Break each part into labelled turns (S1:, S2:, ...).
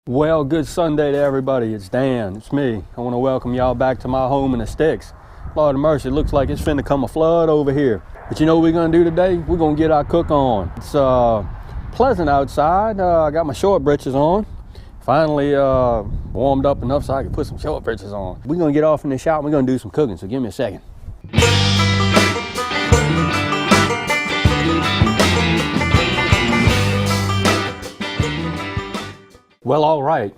S1: Well, good Sunday to everybody. It's Dan. It's me. I want to welcome y'all back to my home in the sticks. Lord of mercy, it looks like it's finna come a flood over here. But you know what we're gonna do today? We're gonna get our cook on. It's pleasant outside. I got my short britches on. Finally warmed up enough so I can put some short britches on. We're gonna get off in the shop and we're gonna do some cooking, so give me a second. Well, all right.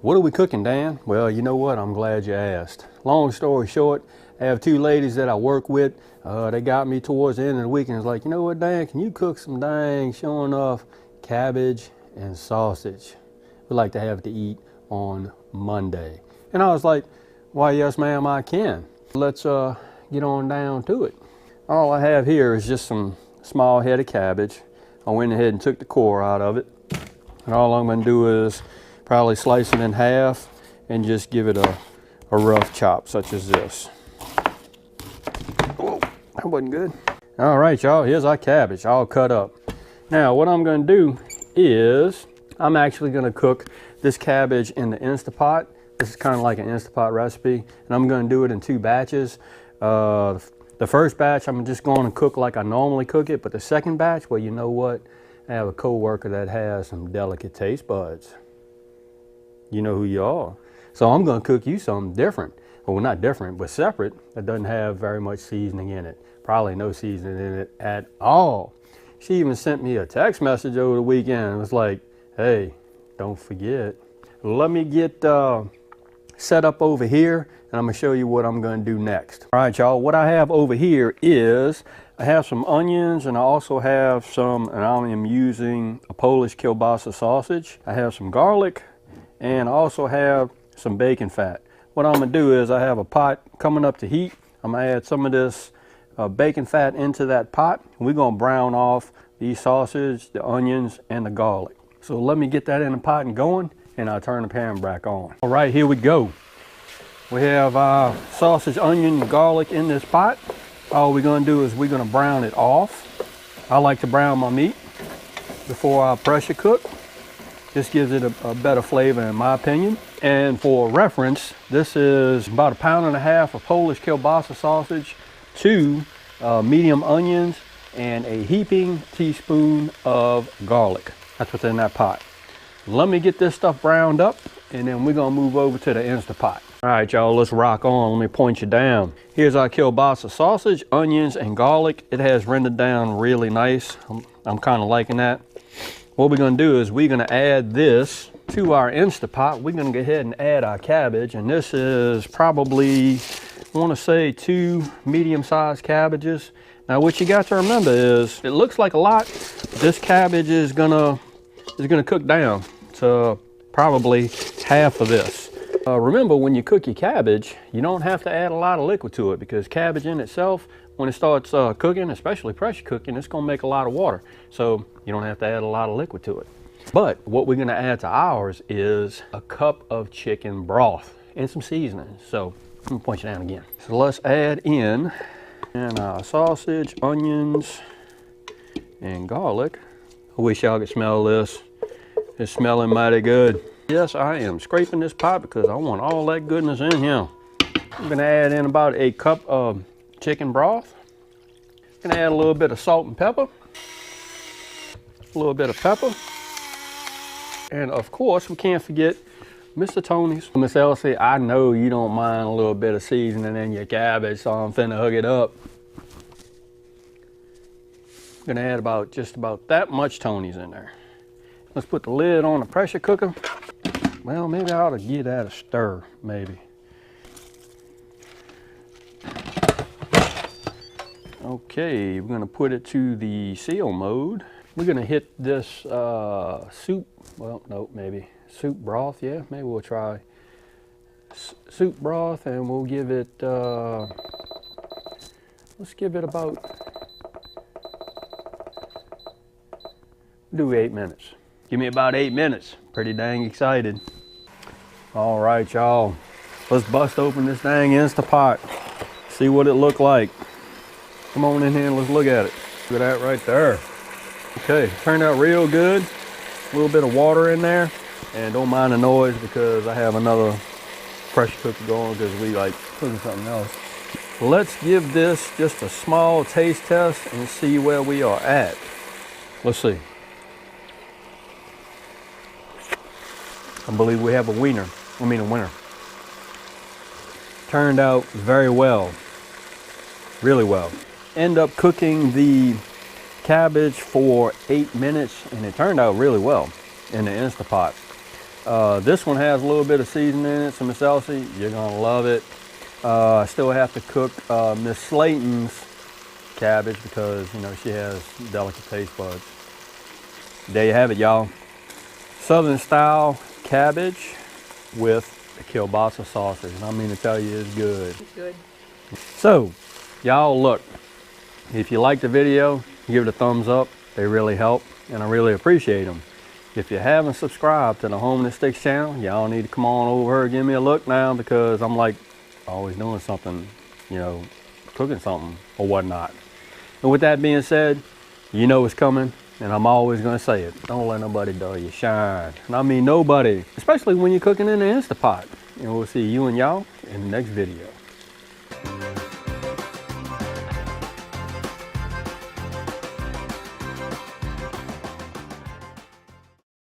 S1: What are we cooking, Dan? Well, you know what? I'm glad you asked. Long story short, I have two ladies that I work with. They got me towards the end of the week and was like, you know what, Dan, can you cook some dang, sure enough, cabbage and sausage? We'd like to have to eat on Monday. And I was like, why, yes, ma'am, I can. Let's get on down to it. All I have here is just some small head of cabbage. I went ahead and took the core out of it. And all I'm gonna do is probably slice it in half and just give it a rough chop, such as this. Whoa, that wasn't good. All right, y'all, here's our cabbage all cut up. Now, what I'm gonna do is, I'm actually gonna cook this cabbage in the Instapot. This is kind of like an Instapot recipe, and I'm gonna do it in two batches. The first batch, I'm just gonna cook like I normally cook it, but the second batch, well, you know what? I have a co-worker that has some delicate taste buds. You know who you are. So I'm gonna cook you something different. Well, not different, but separate, that doesn't have very much seasoning in it. Probably no seasoning in it at all. She even sent me a text message over the weekend. It was like, hey, don't forget. Let me get set up over here, and I'm gonna show you what I'm gonna do next. All right, y'all, what I have over here is, I have some onions, and I also have some, and I am using a Polish kielbasa sausage. I have some garlic, and I also have some bacon fat. What I'm gonna do is, I have a pot coming up to heat. I'm gonna add some of this bacon fat into that pot. We're gonna brown off the sausage, the onions, and the garlic. So let me get that in the pot and going, and I'll turn the pan back on. All right, here we go. We have our sausage, onion, and garlic in this pot. All we're gonna do is we're gonna brown it off. I like to brown my meat before I pressure cook. This gives it a better flavor in my opinion. And for reference, this is about 1.5 pounds of Polish kielbasa sausage, 2 medium onions, and a heaping teaspoon of garlic. That's what's in that pot. Let me get this stuff browned up, and then we're gonna move over to the Instapot. All right, y'all, let's rock on. Let me point you down. Here's our kielbasa sausage, onions, and garlic. It has rendered down really nice. I'm kind of liking that. What we're gonna do is we're gonna add this to our Instapot. We're gonna go ahead and add our cabbage, and this is probably, I wanna say 2 medium-sized cabbages. Now, what you got to remember is, it looks like a lot. This cabbage is gonna cook down to probably half of this. Remember, when you cook your cabbage, you don't have to add a lot of liquid to it, because cabbage in itself, when it starts cooking, especially pressure cooking, it's gonna make a lot of water. So you don't have to add a lot of liquid to it. But what we're gonna add to ours is a cup of chicken broth and some seasoning. So let me point you down again. So let's add in our sausage, onions, and garlic. I wish y'all could smell this. It's smelling mighty good. Yes, I am scraping this pot because I want all that goodness in here. I'm gonna add in about a cup of chicken broth. I'm gonna add a little bit of salt and pepper. A little bit of pepper. And of course, we can't forget Mr. Tony's. Miss Elsie, I know you don't mind a little bit of seasoning in your cabbage, so I'm finna hook it up. I'm gonna add just about that much Tony's in there. Let's put the lid on the pressure cooker. Well, maybe I ought to give that a stir, maybe. Okay, we're gonna put it to the seal mode. We're gonna hit this soup, well, no, maybe soup broth, yeah, maybe we'll try soup broth, and we'll give it, let's give it about, do 8 minutes. Give me about 8 minutes. Pretty dang excited. All right, y'all. Let's bust open this dang Instapot. See what it looked like. Come on in here and let's look at it. Look at that right there. Okay, turned out real good. A little bit of water in there. And don't mind the noise because I have another pressure cooker going because we like cooking something else. Let's give this just a small taste test and see where we are at. Let's see. I believe we have a winner. Turned out very well, really well. End up cooking the cabbage for 8 minutes and it turned out really well in the Instapot. This one has a little bit of seasoning in it, some salsa. You're gonna love it. I still have to cook Miss Slayton's cabbage because, you know, she has delicate taste buds. There you have it, y'all. Southern style cabbage with the kielbasa sausage. And I mean to tell you, it's good.
S2: It's good.
S1: So, y'all look, if you like the video, give it a thumbs up. They really help and I really appreciate them. If you haven't subscribed to the Home That Sticks channel, y'all need to come on over here and give me a look now because I'm like always doing something, you know, cooking something or whatnot. And with that being said, you know it's coming and I'm always going to say it. Don't let nobody dull your shine. And I mean nobody, especially when you're cooking in the Instapot. And we'll see you and y'all in the next video.